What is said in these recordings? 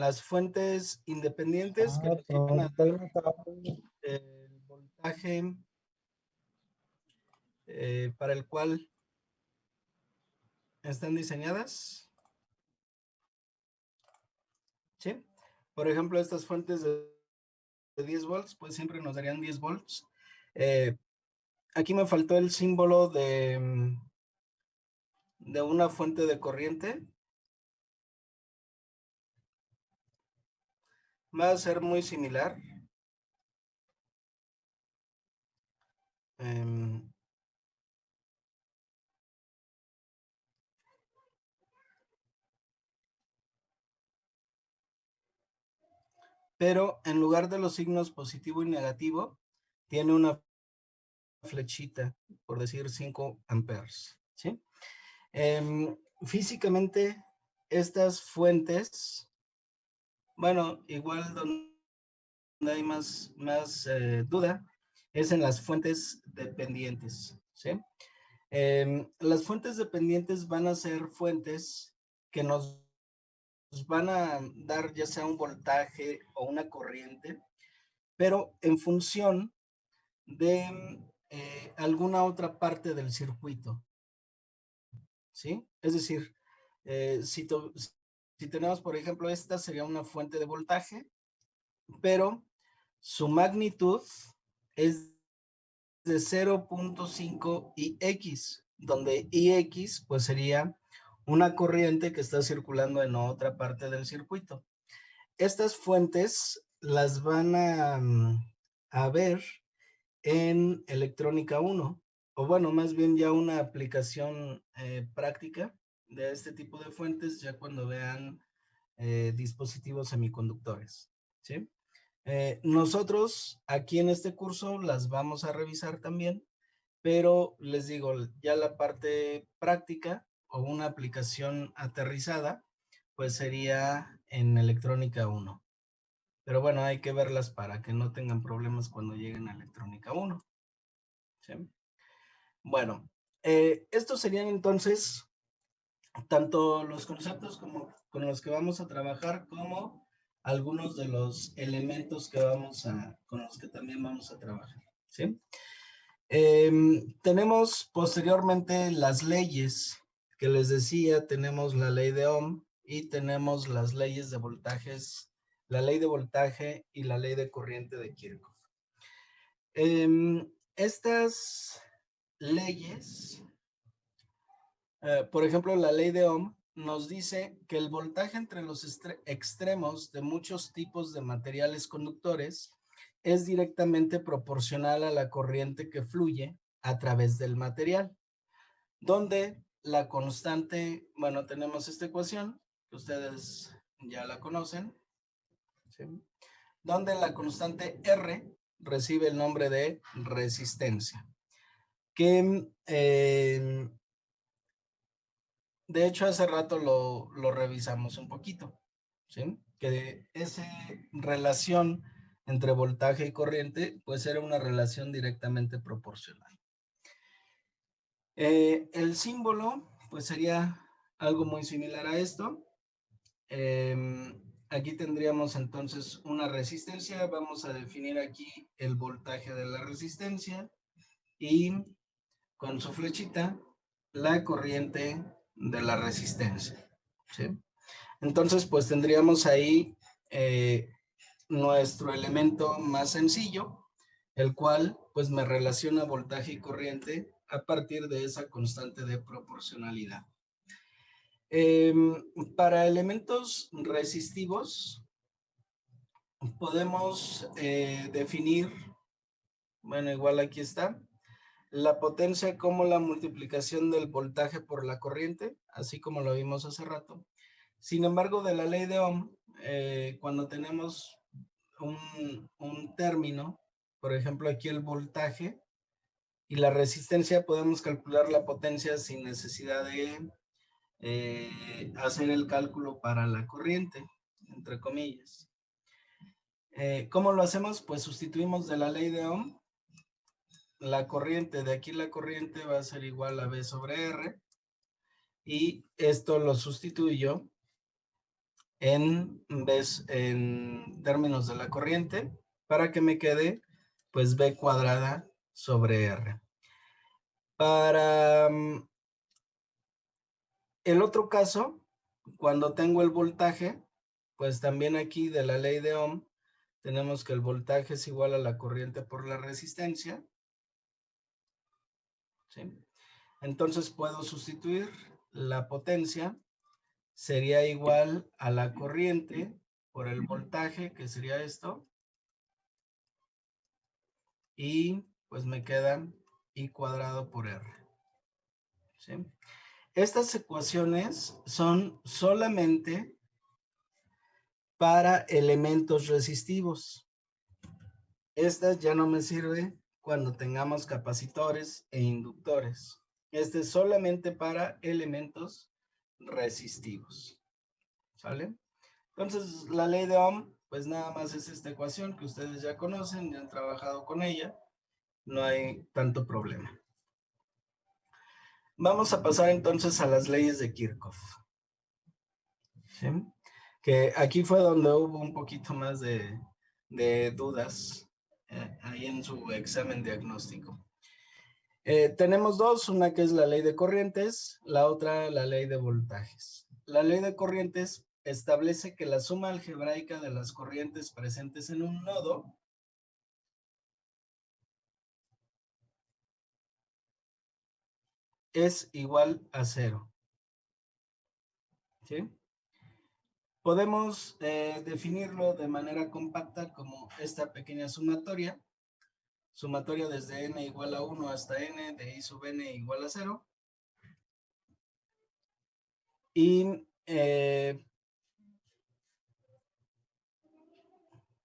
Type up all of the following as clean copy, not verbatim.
las fuentes independientes que nos llevan a el voltaje para el cual están diseñadas. ¿Sí? Por ejemplo, estas fuentes de 10 volts, pues siempre nos darían 10 volts. Aquí me faltó el símbolo de una fuente de corriente. Va a ser muy similar. Pero en lugar de los signos positivo y negativo, tiene una flechita, por decir 5 amperes. ¿Sí? Físicamente, estas fuentes, bueno, igual donde hay más duda, es en las fuentes dependientes. ¿Sí? Las fuentes dependientes van a ser fuentes que nos van a dar ya sea un voltaje o una corriente, pero en función de alguna otra parte del circuito. ¿Sí? Es decir, si tenemos, por ejemplo, esta sería una fuente de voltaje, pero su magnitud es de 0.5 IX, donde IX pues sería una corriente que está circulando en otra parte del circuito. Estas fuentes las van a ver en electrónica 1, o bueno, más bien ya una aplicación práctica de este tipo de fuentes ya cuando vean dispositivos semiconductores, ¿sí? Nosotros aquí en este curso las vamos a revisar también, pero les digo, ya la parte práctica o una aplicación aterrizada, pues sería en electrónica 1. Pero bueno, hay que verlas para que no tengan problemas cuando lleguen a electrónica 1. ¿Sí? Bueno, estos serían entonces tanto los conceptos como con los que vamos a trabajar como algunos de los elementos que con los que también vamos a trabajar. ¿Sí? Tenemos posteriormente las leyes que les decía, tenemos la ley de Ohm y tenemos las leyes de voltajes, la ley de voltaje y la ley de corriente de Kirchhoff. Estas leyes, por ejemplo, la ley de Ohm nos dice que el voltaje entre los extremos de muchos tipos de materiales conductores es directamente proporcional a la corriente que fluye a través del material, donde la constante, bueno, tenemos esta ecuación, que ustedes ya la conocen, ¿sí? Donde la constante R recibe el nombre de resistencia, que de hecho hace rato lo revisamos un poquito, ¿sí? Que esa relación entre voltaje y corriente pues era una relación directamente proporcional. El símbolo pues sería algo muy similar a esto. Aquí tendríamos entonces una resistencia, vamos a definir aquí el voltaje de la resistencia y con su flechita la corriente de la resistencia, ¿sí? Entonces pues tendríamos ahí nuestro elemento más sencillo, el cual pues me relaciona voltaje y corriente a partir de esa constante de proporcionalidad. Para elementos resistivos podemos definir, bueno, igual aquí está, la potencia como la multiplicación del voltaje por la corriente, así como lo vimos hace rato. Sin embargo, de la ley de Ohm, cuando tenemos un término, por ejemplo aquí el voltaje y la resistencia, podemos calcular la potencia sin necesidad de hacer el cálculo para la corriente, entre comillas. ¿Cómo lo hacemos? Pues sustituimos de la ley de Ohm la corriente, de aquí la corriente va a ser igual a V sobre R, y esto lo sustituyo en términos de la corriente para que me quede pues B cuadrada sobre R. Para el otro caso, cuando tengo el voltaje, pues también aquí de la ley de Ohm, tenemos que el voltaje es igual a la corriente por la resistencia. ¿Sí? Entonces puedo sustituir la potencia, sería igual a la corriente por el voltaje, que sería esto. Y pues me queda I cuadrado por R. ¿Sí? Estas ecuaciones son solamente para elementos resistivos. Estas ya no me sirve cuando tengamos capacitores e inductores. Este es solamente para elementos resistivos. ¿Sale? Entonces, la ley de Ohm, pues nada más es esta ecuación que ustedes ya conocen, ya han trabajado con ella. No hay tanto problema. Vamos a pasar entonces a las leyes de Kirchhoff. ¿Sí? Que aquí fue donde hubo un poquito más de dudas ahí en su examen diagnóstico. Tenemos dos, una que es la ley de corrientes, la otra la ley de voltajes. La ley de corrientes establece que la suma algebraica de las corrientes presentes en un nodo es igual a 0. ¿Sí? Podemos definirlo de manera compacta como esta pequeña sumatoria desde n igual a 1 hasta n de I sub n igual a 0. Y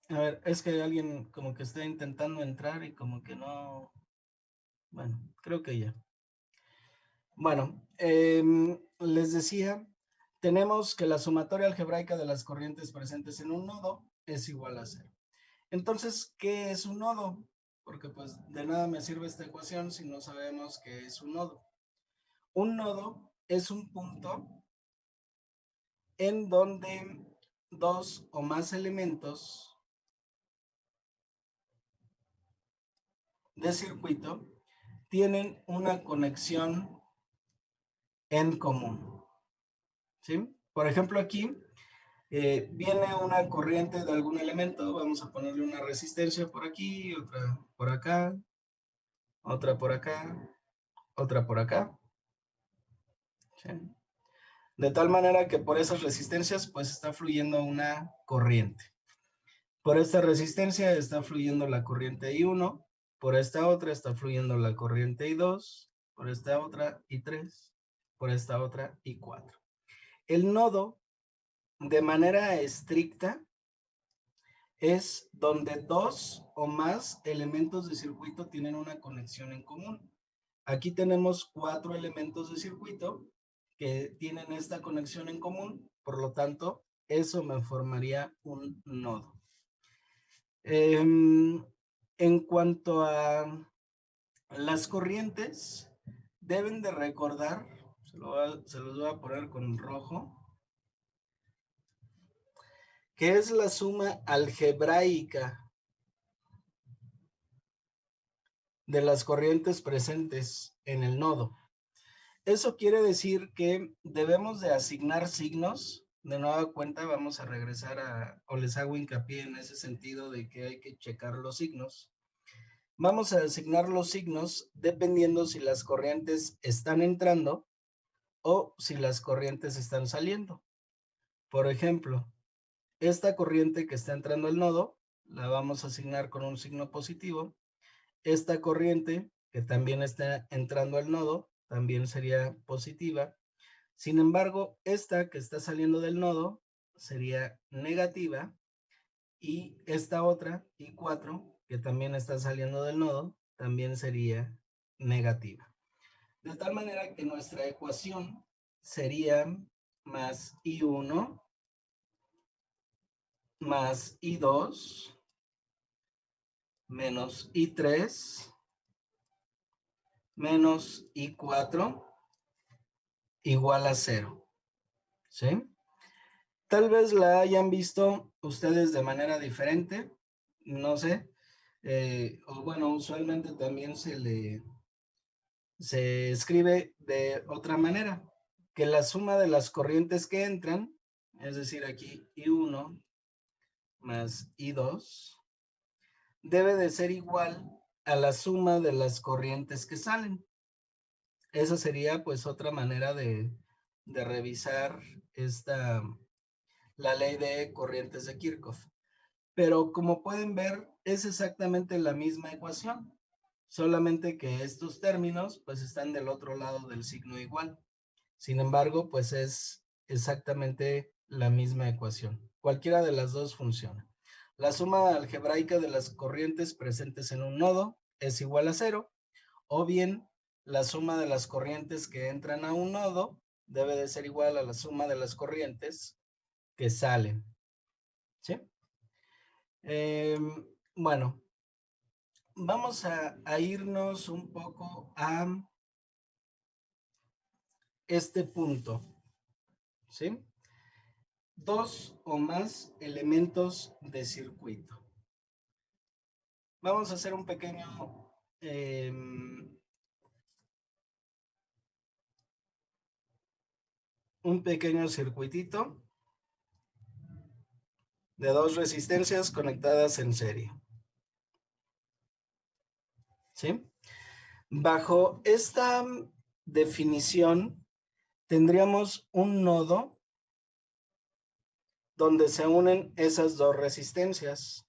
a ver, es que alguien como que está intentando entrar y como que no. Bueno, creo que ya. Bueno, les decía, tenemos que la sumatoria algebraica de las corrientes presentes en un nodo es igual a 0. Entonces, ¿qué es un nodo? Porque pues de nada me sirve esta ecuación si no sabemos qué es un nodo. Un nodo es un punto en donde dos o más elementos de circuito tienen una conexión en común. ¿Sí? Por ejemplo, aquí viene una corriente de algún elemento, vamos a ponerle una resistencia por aquí, otra por acá, otra por acá, otra por acá. ¿Sí? De tal manera que por esas resistencias pues está fluyendo una corriente. Por esta resistencia está fluyendo la corriente I1, por esta otra está fluyendo la corriente I2, por esta otra I3, por esta otra I4. El nodo, de manera estricta, es donde dos o más elementos de circuito tienen una conexión en común. Aquí tenemos 4 elementos de circuito que tienen esta conexión en común, por lo tanto, eso me formaría un nodo. En cuanto a las corrientes, deben de recordar, se los voy a poner con rojo, que es la suma algebraica de las corrientes presentes en el nodo. Eso quiere decir que debemos de asignar signos. De nueva cuenta vamos a regresar o les hago hincapié en ese sentido de que hay que checar los signos. Vamos a asignar los signos dependiendo si las corrientes están entrando o si las corrientes están saliendo. Por ejemplo, esta corriente que está entrando al nodo la vamos a asignar con un signo positivo. Esta corriente que también está entrando al nodo también sería positiva. Sin embargo, esta que está saliendo del nodo sería negativa y esta otra, I4, que también está saliendo del nodo, también sería negativa. De tal manera que nuestra ecuación sería más I1 más I2 menos I3 menos I4 igual a 0. ¿Sí? Tal vez la hayan visto ustedes de manera diferente, no sé. O bueno, usualmente también se escribe de otra manera, que la suma de las corrientes que entran, es decir, aquí I1 más I2, debe de ser igual a la suma de las corrientes que salen. Esa sería pues otra manera de revisar la ley de corrientes de Kirchhoff. Pero como pueden ver, es exactamente la misma ecuación, solamente que estos términos pues están del otro lado del signo igual. Sin embargo, pues es exactamente la misma ecuación. Cualquiera de las dos funciona. La suma algebraica de las corrientes presentes en un nodo es igual a 0, o bien la suma de las corrientes que entran a un nodo debe de ser igual a la suma de las corrientes que salen. ¿Sí? Bueno, vamos a irnos un poco a este punto. ¿Sí? Dos o más elementos de circuito. Vamos a hacer un pequeño circuitito de dos resistencias conectadas en serie. ¿Sí? Bajo esta definición, tendríamos un nodo donde se unen esas dos resistencias.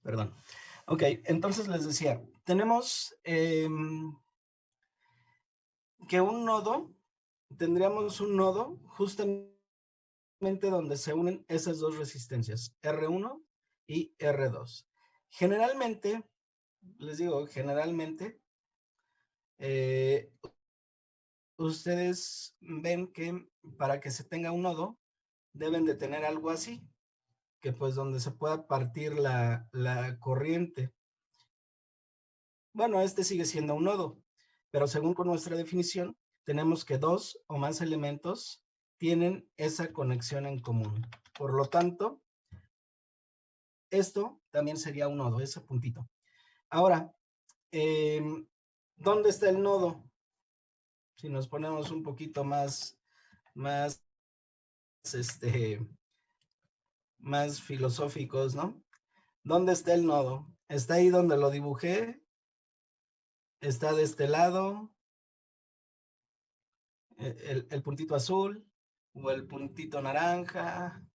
Perdón. Ok, entonces les decía, tenemos que tendríamos un nodo justamente donde se unen esas dos resistencias, R1 y R2. Generalmente, les digo, ustedes ven que para que se tenga un nodo, deben de tener algo así, que pues donde se pueda partir la corriente. Bueno, este sigue siendo un nodo, pero según con nuestra definición, tenemos que dos o más elementos tienen esa conexión en común. Por lo tanto, esto también sería un nodo, ese puntito. Ahora, ¿dónde está el nodo? Si nos ponemos un poquito más más filosóficos, ¿no? ¿Dónde está el nodo? ¿Está ahí donde lo dibujé? ¿Está de este lado? ¿El puntito azul? ¿O el puntito naranja?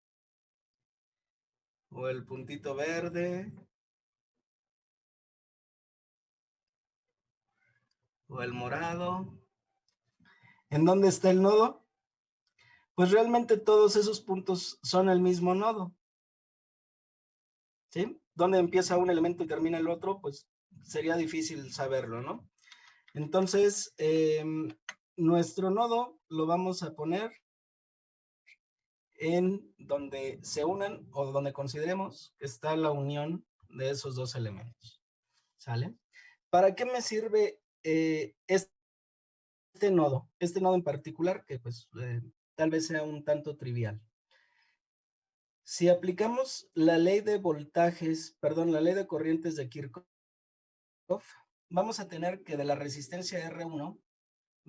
¿O el puntito verde? ¿O el morado? ¿En dónde está el nodo? Pues realmente todos esos puntos son el mismo nodo. ¿Sí? ¿Dónde empieza un elemento y termina el otro? Pues sería difícil saberlo, ¿no? Entonces, nuestro nodo lo vamos a poner en donde se unan o donde consideremos que está la unión de esos dos elementos. ¿Sale? ¿Para qué me sirve este nodo? Este nodo en particular, que pues tal vez sea un tanto trivial. Si aplicamos la ley de voltajes, perdón, la ley de corrientes de Kirchhoff, vamos a tener que de la resistencia R1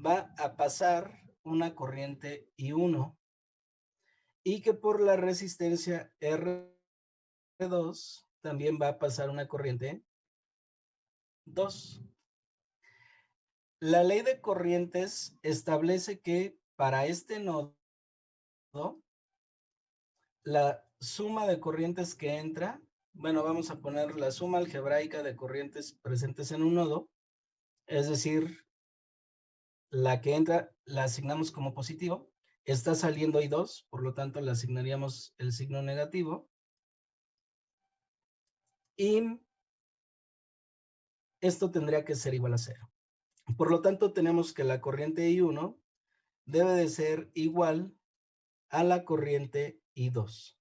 va a pasar una corriente I1 y que por la resistencia R2 también va a pasar una corriente 2. La ley de corrientes establece que para este nodo, la suma de corrientes que entra, bueno, vamos a poner la suma algebraica de corrientes presentes en un nodo, es decir, la que entra la asignamos como positivo, está saliendo I2, por lo tanto le asignaríamos el signo negativo, y esto tendría que ser igual a 0. Por lo tanto, tenemos que la corriente I1 debe de ser igual a la corriente I2.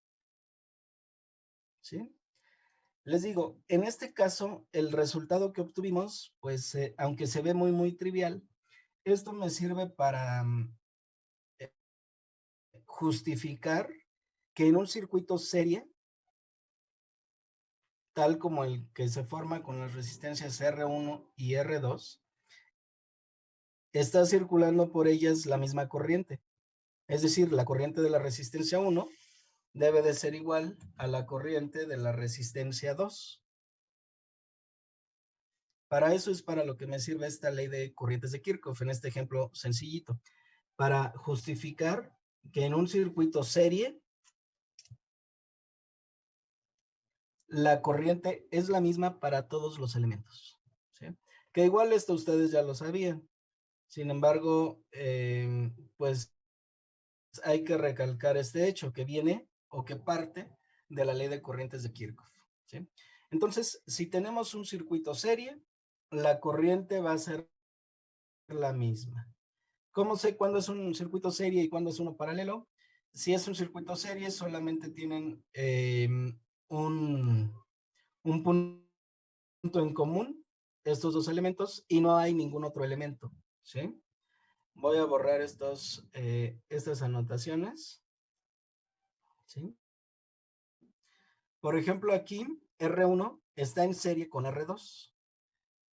¿Sí? Les digo, en este caso, el resultado que obtuvimos, pues, aunque se ve muy trivial, esto me sirve para justificar que en un circuito serie, tal como el que se forma con las resistencias R1 y R2, está circulando por ellas la misma corriente. Es decir, la corriente de la resistencia 1 debe de ser igual a la corriente de la resistencia 2. Para eso es para lo que me sirve esta ley de corrientes de Kirchhoff, en este ejemplo sencillito, para justificar que en un circuito serie la corriente es la misma para todos los elementos, ¿sí? Que igual esto ustedes ya lo sabían. Sin embargo, pues hay que recalcar este hecho que viene o que parte de la ley de corrientes de Kirchhoff, ¿sí? Entonces, si tenemos un circuito serie, la corriente va a ser la misma. ¿Cómo sé cuándo es un circuito serie y cuándo es uno paralelo? Si es un circuito serie, solamente tienen un punto en común, estos dos elementos, y no hay ningún otro elemento, ¿sí? Voy a borrar estas anotaciones, ¿sí? Por ejemplo, aquí R1 está en serie con R2,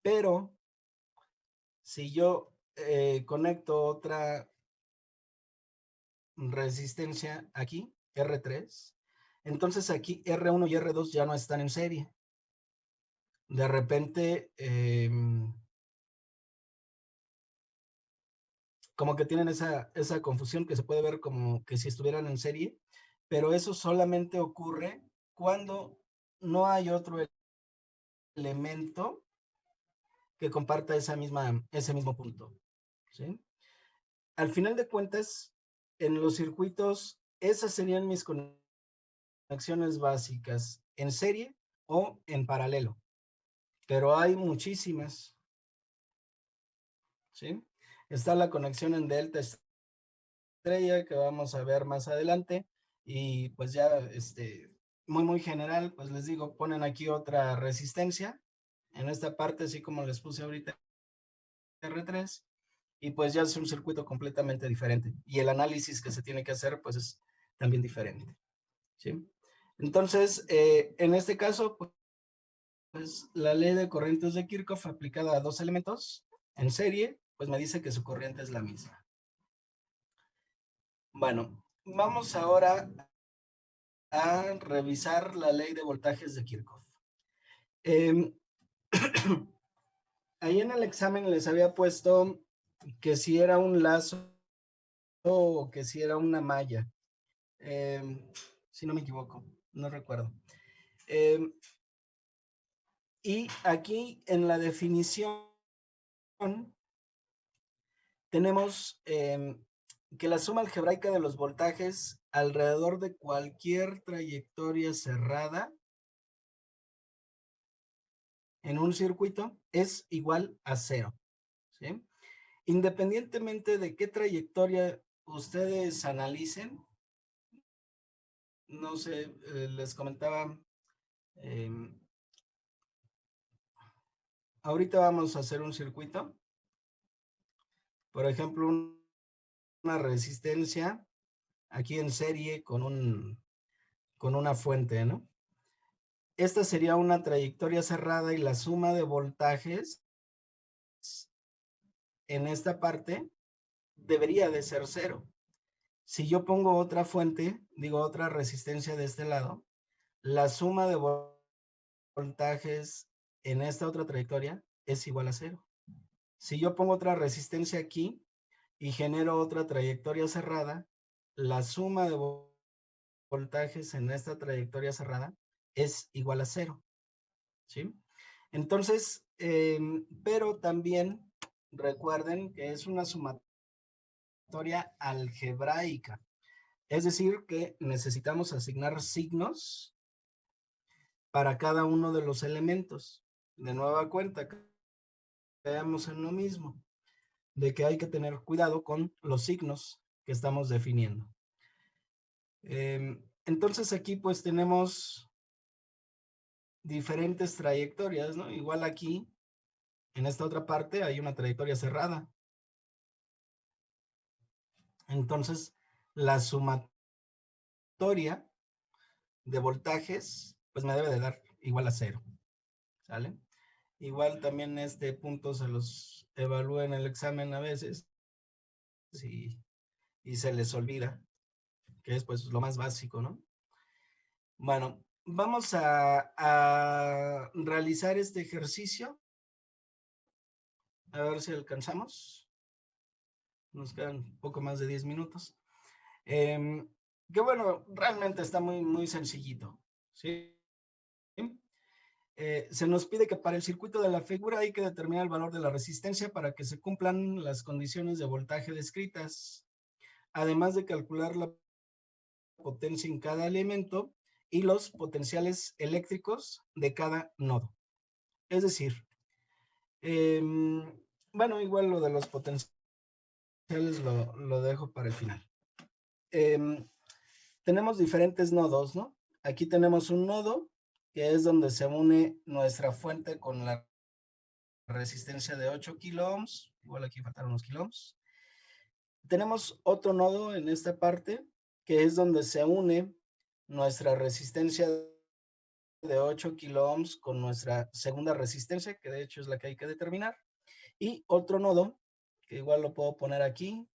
pero si yo conecto otra resistencia aquí, R3, entonces aquí R1 y R2 ya no están en serie. De repente, como que tienen esa confusión que se puede ver como que si estuvieran en serie, pero eso solamente ocurre cuando no hay otro elemento que comparta ese mismo punto, ¿sí? Al final de cuentas, en los circuitos, esas serían mis conexiones básicas, en serie o en paralelo, pero hay muchísimas, ¿sí? Está la conexión en delta estrella que vamos a ver más adelante y pues ya muy general, pues les digo, ponen aquí otra resistencia en esta parte, así como les puse ahorita R3, y pues ya es un circuito completamente diferente y el análisis que se tiene que hacer pues es también diferente, ¿sí? Entonces, en este caso, pues la ley de corrientes de Kirchhoff aplicada a dos elementos en serie, pues me dice que su corriente es la misma. Bueno, vamos ahora a revisar la ley de voltajes de Kirchhoff. Ahí en el examen les había puesto que si era un lazo o que si era una malla. Si no me equivoco, no recuerdo. Y aquí en la definición tenemos que la suma algebraica de los voltajes alrededor de cualquier trayectoria cerrada en un circuito es igual a 0, ¿sí? Independientemente de qué trayectoria ustedes analicen, no sé, les comentaba, ahorita vamos a hacer un circuito, por ejemplo, una resistencia aquí en serie con una fuente, ¿no? Esta sería una trayectoria cerrada y la suma de voltajes en esta parte debería de ser 0. Si yo pongo otra fuente, digo otra resistencia de este lado, la suma de voltajes en esta otra trayectoria es igual a 0. Si yo pongo otra resistencia aquí y genero otra trayectoria cerrada, la suma de voltajes en esta trayectoria cerrada es igual a 0, ¿sí? Entonces, pero también recuerden que es una sumatoria algebraica, es decir, que necesitamos asignar signos para cada uno de los elementos. De nueva cuenta, caemos en lo mismo, de que hay que tener cuidado con los signos que estamos definiendo. Entonces aquí pues tenemos diferentes trayectorias, ¿no? Igual aquí, en esta otra parte, hay una trayectoria cerrada. Entonces, la sumatoria de voltajes, pues me debe de dar igual a 0, ¿sale? Igual también este punto se los evalúa en el examen a veces y se les olvida, que es pues lo más básico, ¿no? Bueno, vamos a realizar este ejercicio. A ver si alcanzamos. Nos quedan un poco más de 10 minutos. Que bueno, realmente está muy sencillito, ¿sí? Se nos pide que para el circuito de la figura hay que determinar el valor de la resistencia para que se cumplan las condiciones de voltaje descritas, además de calcular la potencia en cada elemento y los potenciales eléctricos de cada nodo. Es decir, bueno, igual lo de los potenciales lo dejo para el final. Tenemos diferentes nodos, ¿no? Aquí tenemos un nodo que es donde se une nuestra fuente con la resistencia de 8 kilo ohms. Igual aquí faltaron unos kilo ohms. Tenemos otro nodo en esta parte que es donde se une nuestra resistencia de 8 kilo ohms con nuestra segunda resistencia, que de hecho es la que hay que determinar. Y otro nodo, que igual lo puedo poner aquí,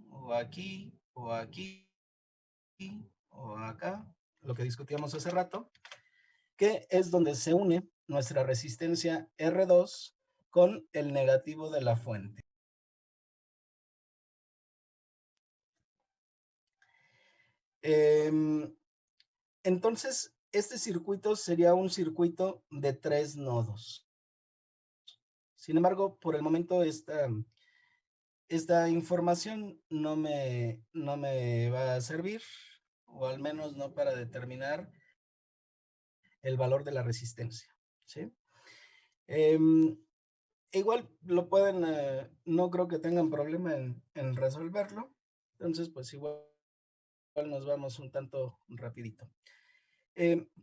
o aquí, o aquí, o acá, lo que discutíamos hace rato, que es donde se une nuestra resistencia R2 con el negativo de la fuente. Entonces, este circuito sería un circuito de 3 nodos. Sin embargo, por el momento esta información no me va a servir, o al menos no para determinar el valor de la resistencia, ¿sí? Igual lo pueden, no creo que tengan problema en resolverlo, entonces pues igual nos vamos un tanto rapidito.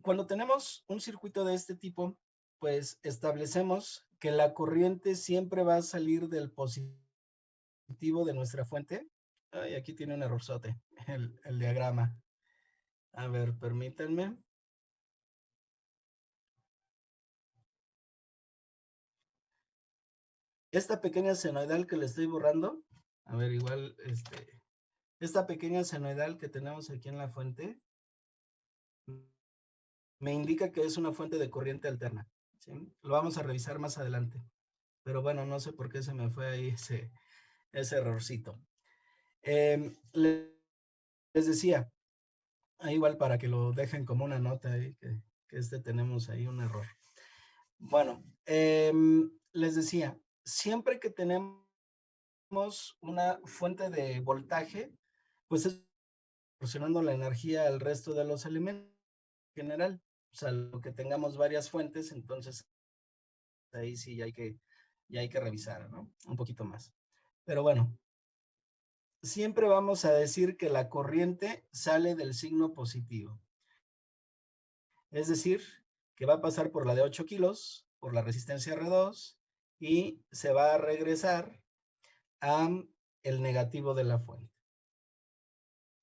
Cuando tenemos un circuito de este tipo, pues establecemos que la corriente siempre va a salir del positivo de nuestra fuente. Ay, aquí tiene un errorzote, el diagrama. A ver, permítanme. Esta pequeña senoidal que le estoy borrando, a ver, igual, esta pequeña senoidal que tenemos aquí en la fuente, me indica que es una fuente de corriente alterna, ¿sí? Lo vamos a revisar más adelante, pero bueno, no sé por qué se me fue ahí ese errorcito. Les decía, igual para que lo dejen como una nota ahí, que tenemos ahí un error. Bueno, les decía, siempre que tenemos una fuente de voltaje, pues es proporcionando la energía al resto de los elementos en general. O sea, lo que tengamos varias fuentes, entonces ahí sí ya hay que revisar, ¿no? Un poquito más. Pero bueno, siempre vamos a decir que la corriente sale del signo positivo. Es decir, que va a pasar por la de 8 kilos, por la resistencia R2, y se va a regresar a el negativo de la fuente.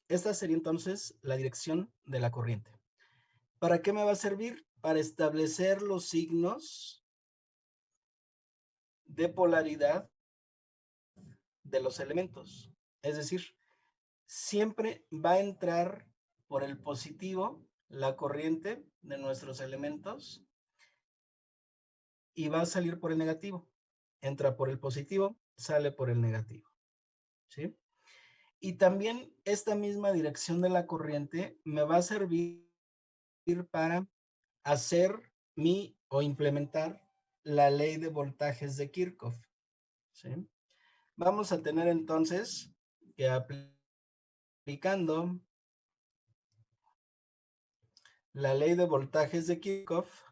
Esta sería entonces la dirección de la corriente. ¿Para qué me va a servir? Para establecer los signos de polaridad de los elementos. Es decir, siempre va a entrar por el positivo la corriente de nuestros elementos y va a salir por el negativo. Entra por el positivo, sale por el negativo, ¿sí? Y también esta misma dirección de la corriente me va a servir para hacer o implementar la ley de voltajes de Kirchhoff, ¿sí? Vamos a tener entonces que aplicando la ley de voltajes de Kirchhoff,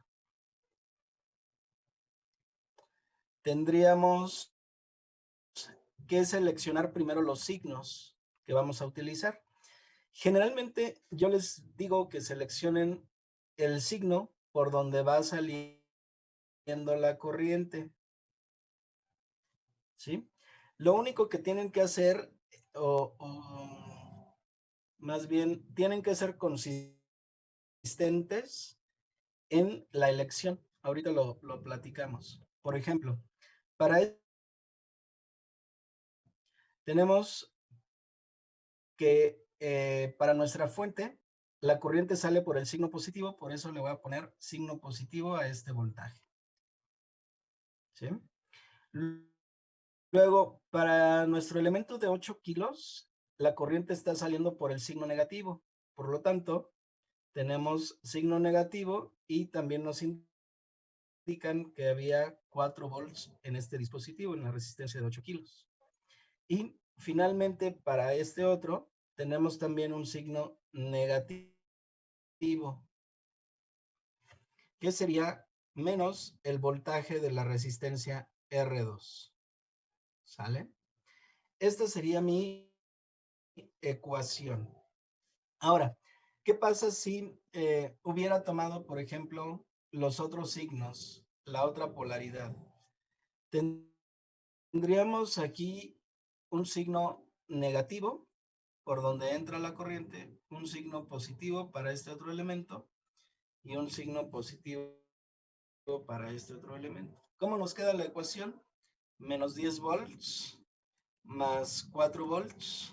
tendríamos que seleccionar primero los signos que vamos a utilizar. Generalmente yo les digo que seleccionen el signo por donde va saliendo la corriente, ¿sí? Lo único que tienen que hacer, o más bien, tienen que ser consistentes en la elección. Ahorita lo platicamos. Por ejemplo, para tenemos que para nuestra fuente, la corriente sale por el signo positivo, por eso le voy a poner signo positivo a este voltaje. ¿Sí? Luego, para nuestro elemento de 8 kilos, la corriente está saliendo por el signo negativo. Por lo tanto, tenemos signo negativo y también nos indican que había 4 volts en este dispositivo, en la resistencia de 8 kilos. Y finalmente, para este otro, tenemos también un signo negativo, que sería menos el voltaje de la resistencia R2. ¿Sale? Esta sería mi ecuación. Ahora, ¿qué pasa si hubiera tomado, por ejemplo, los otros signos, la otra polaridad? Tendríamos aquí un signo negativo por donde entra la corriente, un signo positivo para este otro elemento y un signo positivo para este otro elemento. ¿Cómo nos queda la ecuación? Menos 10 volts más 4 volts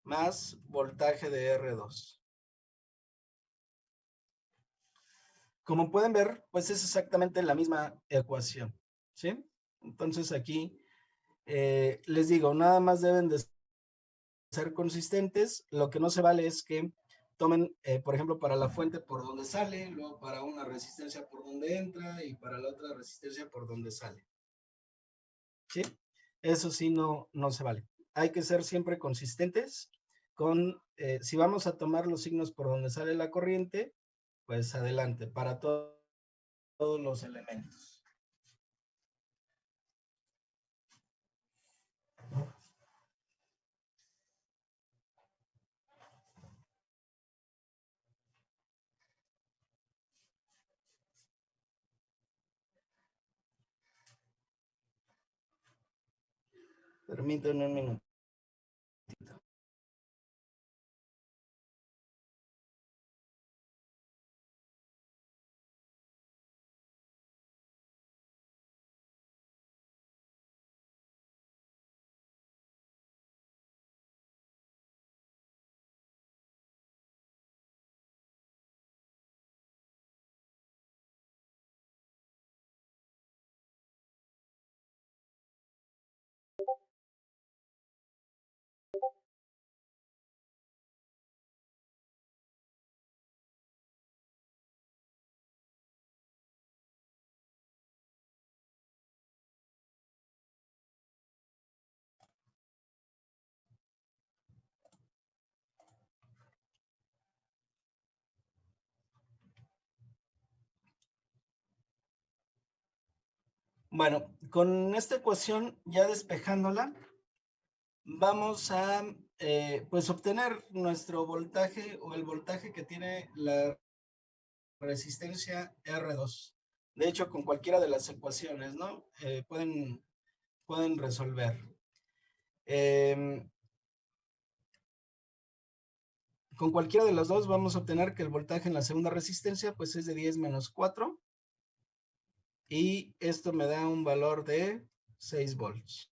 más voltaje de R2. Como pueden ver, pues es exactamente la misma ecuación, ¿sí? Entonces aquí les digo, nada más deben de ser consistentes. Lo que no se vale es que tomen, por ejemplo, para la fuente por donde sale, luego para una resistencia por donde entra y para la otra resistencia por donde sale. ¿Sí? Eso sí no se vale. Hay que ser siempre consistentes con, si vamos a tomar los signos por donde sale la corriente, pues adelante, para todos los elementos. Permítanme un minuto. Bueno, con esta ecuación ya despejándola, vamos a pues obtener nuestro voltaje o el voltaje que tiene la resistencia R2. De hecho, con cualquiera de las ecuaciones, ¿no? Pueden resolver. Con cualquiera de las dos vamos a obtener que el voltaje en la segunda resistencia pues es de 10 menos 4 y esto me da un valor de 6 volts.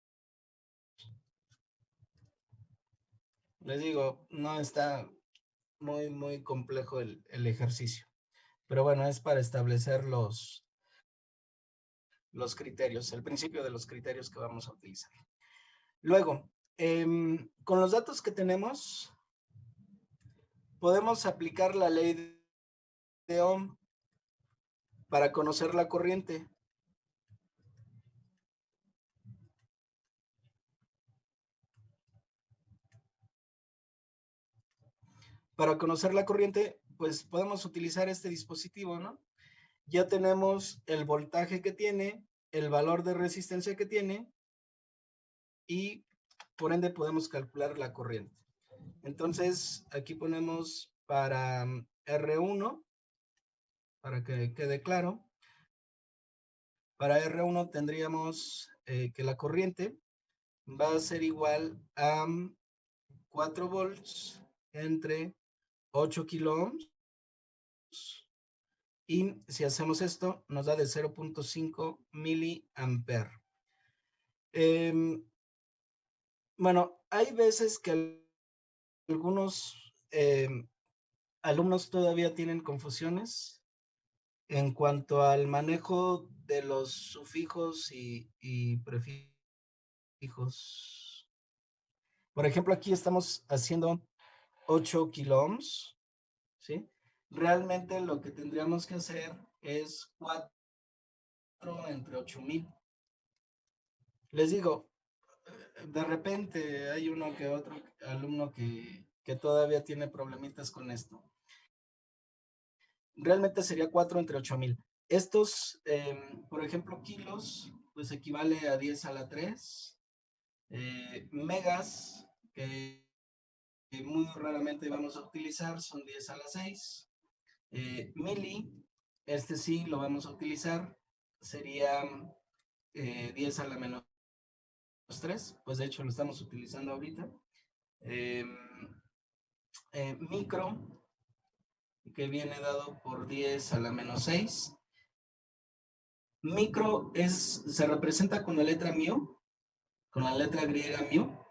Les digo, no está muy complejo el ejercicio, pero bueno, es para establecer los criterios, el principio de los criterios que vamos a utilizar. Luego, con los datos que tenemos, podemos aplicar la ley de Ohm para conocer la corriente. Para conocer la corriente, pues podemos utilizar este dispositivo, ¿no? Ya tenemos el voltaje que tiene, el valor de resistencia que tiene y por ende podemos calcular la corriente. Entonces, aquí ponemos para R1, para que quede claro. Para R1 tendríamos que la corriente va a ser igual a 4 volts entre 8 kilo ohms. Y si hacemos esto, nos da de 0.5 miliamper. Bueno, hay veces que algunos alumnos todavía tienen confusiones en cuanto al manejo de los sufijos y prefijos. Por ejemplo, aquí estamos haciendo 8 kilo ohms, ¿sí? Realmente lo que tendríamos que hacer es 4 entre 8000. Les digo, de repente hay uno que otro alumno que todavía tiene problemitas con esto. Realmente sería 4 entre 8000. Estos, por ejemplo, kilos, pues equivale a 10 a la 3. Megas, que muy raramente vamos a utilizar, son 10 a la 6. Mili, este sí lo vamos a utilizar, sería 10 a la menos 3, pues de hecho lo estamos utilizando ahorita. Micro, que viene dado por 10 a la menos 6. Micro se representa con la letra mu, con la letra griega mu,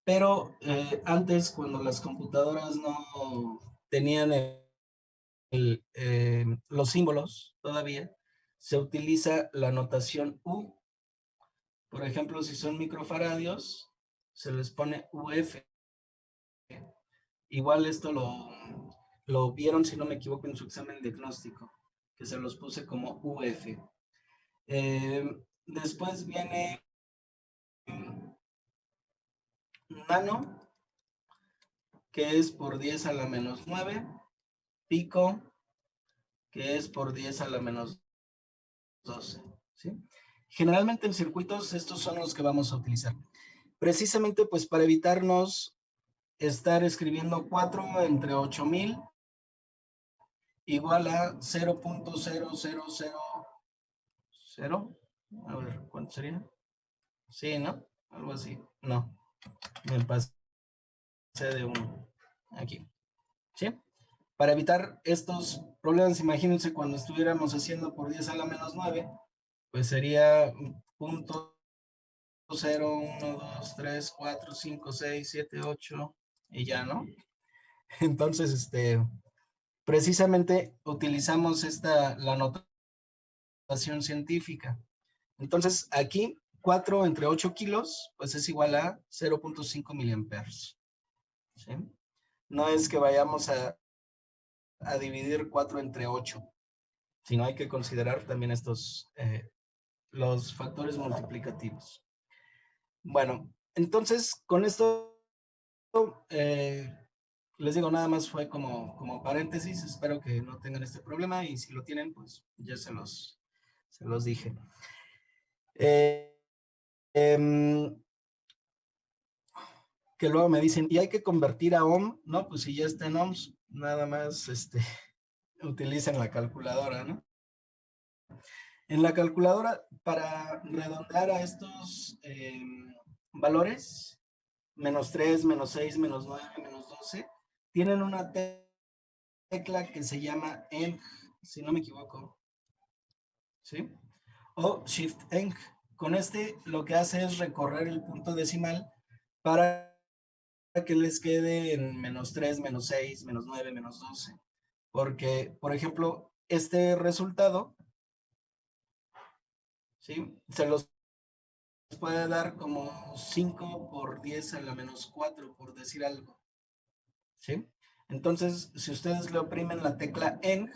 pero antes cuando las computadoras no tenían los símbolos todavía, se utiliza la notación U. Por ejemplo, si son microfaradios, se les pone UF. Igual esto lo vieron, si no me equivoco, en su examen diagnóstico, que se los puse como UF. Después viene nano, que es por 10 a la menos 9. Pico, que es por 10 a la menos 12. ¿Sí? Generalmente en circuitos estos son los que vamos a utilizar. Precisamente pues para evitarnos estar escribiendo 4 entre 8000 igual a 0.0000. A ver, ¿cuánto sería? Sí, ¿no? Algo así. No, me pasé de 1. Aquí. ¿Sí? Para evitar estos problemas, imagínense cuando estuviéramos haciendo por 10 a la menos 9, pues sería 0, 1, 2, 3, 4, 5, 6, 7, 8 y ya, ¿no? Entonces, precisamente utilizamos la notación científica. Entonces, aquí 4 entre 8 kilos, pues es igual a 0.5 miliamperes. ¿Sí? No es que vayamos a dividir 4 entre 8, sino hay que considerar también los factores multiplicativos. Bueno, entonces con esto les digo, nada más fue como paréntesis. Espero que no tengan este problema y si lo tienen, pues ya se los dije. Que luego me dicen, ¿y hay que convertir a ohm? No, pues si ya está en ohms, nada más utilicen la calculadora, ¿no? En la calculadora, para redondear a estos valores, menos 3, menos 6, menos 9, menos 12, tienen una tecla que se llama ENG, si no me equivoco, ¿sí? O Shift ENG. Con lo que hace es recorrer el punto decimal para que les quede en menos 3, menos 6, menos 9, menos 12. Porque, por ejemplo, este resultado, ¿sí? Se los puede dar como 5 por 10 a la menos 4, por decir algo, ¿sí? Entonces, si ustedes le oprimen la tecla ENG,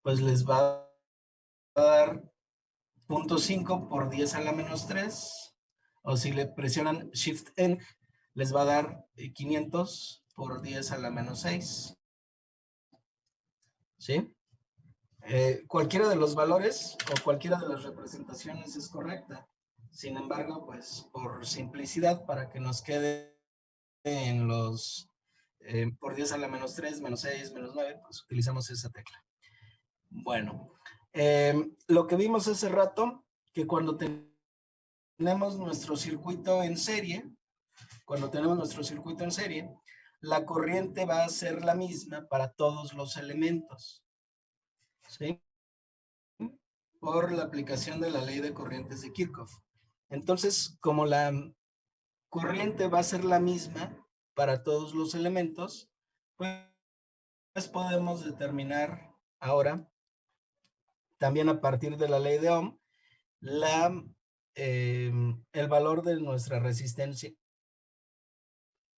pues les va a dar 0.5 por 10 a la menos 3, o si le presionan Shift ENG, les va a dar 500 por 10 a la menos 6, ¿sí? Cualquiera de los valores o cualquiera de las representaciones es correcta. Sin embargo, pues por simplicidad, para que nos quede en los por 10 a la menos 3, menos 6, menos 9, pues utilizamos esa tecla. Bueno, lo que vimos hace rato, que cuando tenemos nuestro circuito en serie, la corriente va a ser la misma para todos los elementos, ¿sí? Por la aplicación de la ley de corrientes de Kirchhoff. Entonces, como la corriente va a ser la misma para todos los elementos, pues podemos determinar ahora, también a partir de la ley de Ohm, el valor de nuestra resistencia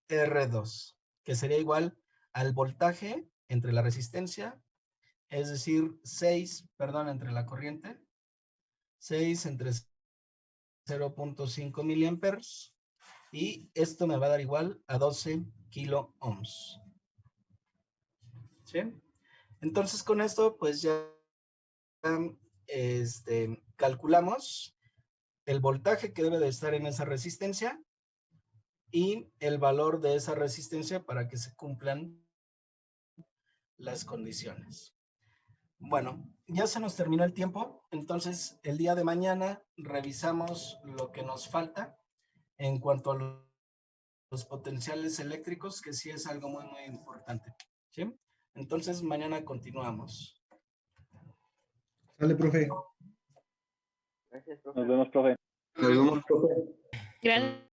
R2, que sería igual al voltaje entre la resistencia, es decir, 6, perdón, entre la corriente, 6 entre 0.5 miliamperes, y esto me va a dar igual a 12 kilo ohms. ¿Sí? Entonces con esto pues ya calculamos el voltaje que debe de estar en esa resistencia y el valor de esa resistencia para que se cumplan las condiciones. Bueno, ya se nos terminó el tiempo, entonces el día de mañana revisamos lo que nos falta en cuanto a los potenciales eléctricos, que sí es algo muy, muy importante. ¿Sí? Entonces mañana continuamos. Sale, profe. Gracias, profe. Nos vemos, profe. Nos vemos, profe. Gracias.